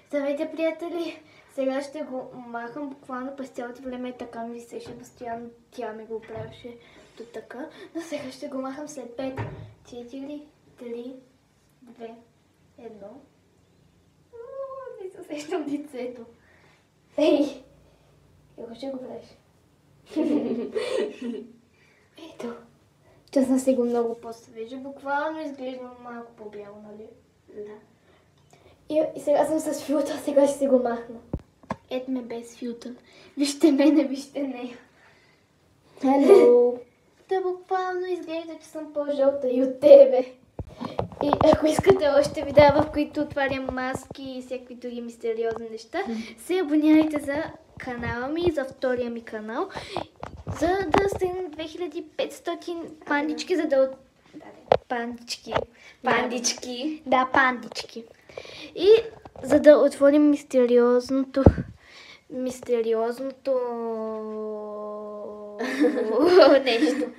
Здравейте, приятели! Сега ще го махам буквално през цялото време, така ми висеше постоянно, тя ми го правеше до така. Но сега ще го махам след 5, 4, 3, 2, 1. Не се усещам лицето. Ей! Какво ще го правиш? Ето. Честно си го много по-свежа. Буквално изглежда малко по-бяло, нали? Да. И сега съм с филтър, сега ще си го махна. Ето ме без филтър. Вижте мене, вижте нея. Hello! Та буквално изглежда, че съм по-жълта и от тебе. И ако искате още видеа, в които отварям маски и всякакви други мистериозни неща, се абонирайте за канала ми, за втория ми канал, за да стигнем 2500 пандички, за да... Пандички. Пандички. Да, пандички. И за да отворим мистериозното нещо.